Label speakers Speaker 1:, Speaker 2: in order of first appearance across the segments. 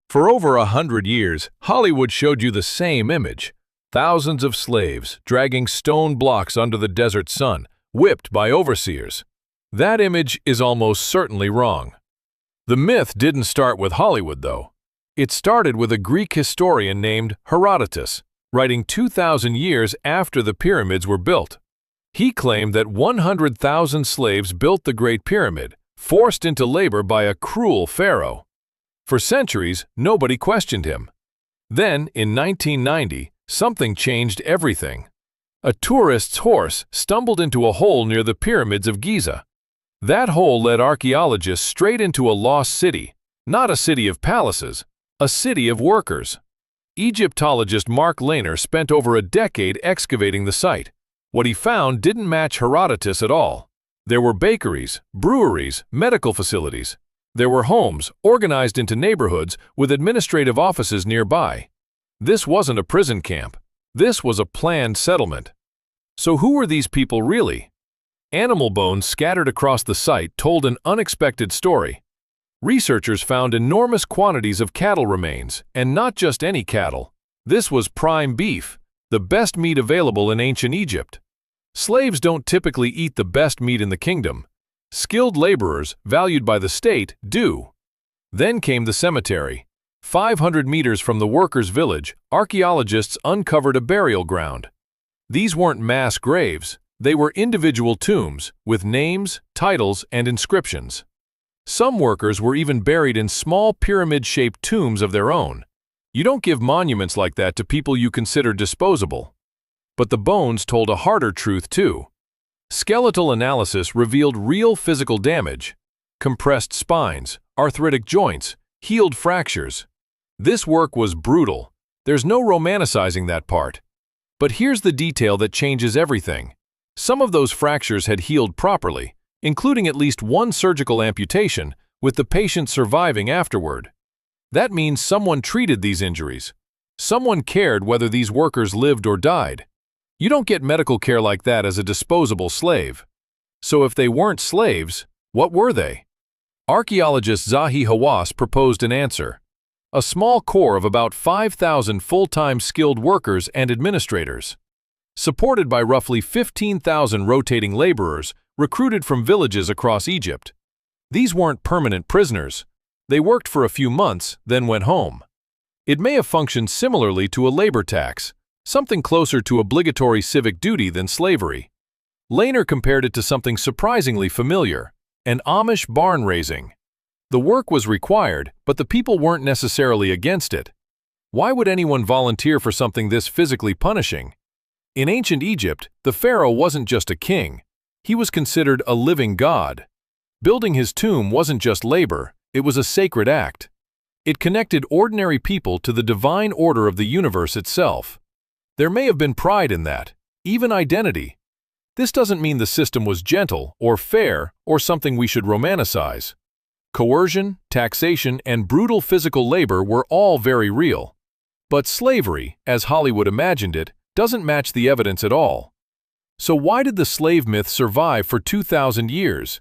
Speaker 1: For over 100 years, Hollywood showed you the same image. Thousands of slaves dragging stone blocks under the desert sun, whipped by overseers. That image is almost certainly wrong. The myth didn't start with Hollywood, though. It started with a Greek historian named Herodotus, writing 2,000 years after the pyramids were built. He claimed that 100,000 slaves built the Great Pyramid, forced into labor by a cruel pharaoh. For centuries, nobody questioned him. Then, in 1990, something changed everything. A tourist's horse stumbled into a hole near the pyramids of Giza. That hole led archaeologists straight into a lost city, not a city of palaces, a city of workers. Egyptologist Mark Lehner spent over a decade excavating the site. What he found didn't match Herodotus at all. There were bakeries, breweries, medical facilities. There were homes, organized into neighborhoods, with administrative offices nearby. This wasn't a prison camp. This was a planned settlement. So who were these people really? Animal bones scattered across the site told an unexpected story. Researchers found enormous quantities of cattle remains, and not just any cattle. This was prime beef, the best meat available in ancient Egypt. Slaves don't typically eat the best meat in the kingdom. Skilled laborers, valued by the state, do. Then came the cemetery. 500 meters from the workers' village, archaeologists uncovered a burial ground. These weren't mass graves. They were individual tombs, with names, titles, and inscriptions. Some workers were even buried in small pyramid-shaped tombs of their own. You don't give monuments like that to people you consider disposable. But the bones told a harder truth too. Skeletal analysis revealed real physical damage: compressed spines, arthritic joints, healed fractures. This work was brutal. There's no romanticizing that part. But here's the detail that changes everything. Some of those fractures had healed properly, including at least one surgical amputation, with the patient surviving afterward. That means someone treated these injuries. Someone cared whether these workers lived or died. You don't get medical care like that as a disposable slave. So if they weren't slaves, what were they? Archaeologist Zahi Hawass proposed an answer: a small core of about 5,000 full-time skilled workers and administrators, supported by roughly 15,000 rotating laborers recruited from villages across Egypt. These weren't permanent prisoners. They worked for a few months, then went home. It may have functioned similarly to a labor tax, something closer to obligatory civic duty than slavery. Lehner compared it to something surprisingly familiar: an Amish barn raising. The work was required, but the people weren't necessarily against it. Why would anyone volunteer for something this physically punishing? In ancient Egypt, the pharaoh wasn't just a king. He was considered a living god. Building his tomb wasn't just labor, it was a sacred act. It connected ordinary people to the divine order of the universe itself. There may have been pride in that, even identity. This doesn't mean the system was gentle or fair or something we should romanticize. Coercion, taxation, and brutal physical labor were all very real. But slavery, as Hollywood imagined it, doesn't match the evidence at all. So why did the slave myth survive for 2,000 years?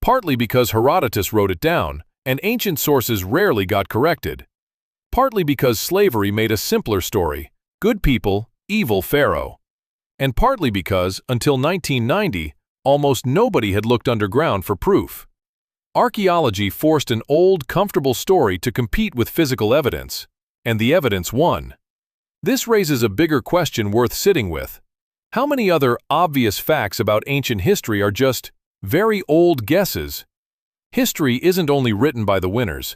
Speaker 1: Partly because Herodotus wrote it down, and ancient sources rarely got corrected. Partly because slavery made a simpler story: good people, evil pharaoh. And partly because, until 1990, almost nobody had looked underground for proof. Archaeology forced an old, comfortable story to compete with physical evidence, and the evidence won. This raises a bigger question worth sitting with. How many other obvious facts about ancient history are just very old guesses? History isn't only written by the winners.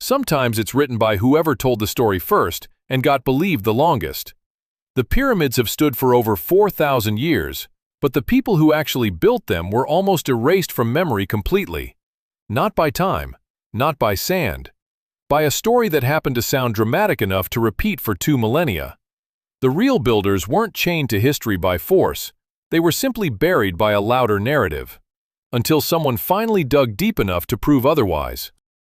Speaker 1: Sometimes it's written by whoever told the story first and got believed the longest. The pyramids have stood for over 4,000 years, but the people who actually built them were almost erased from memory completely. Not by time, not by sand, by a story that happened to sound dramatic enough to repeat for 2 millennia. The real builders weren't chained to history by force, they were simply buried by a louder narrative, until someone finally dug deep enough to prove otherwise.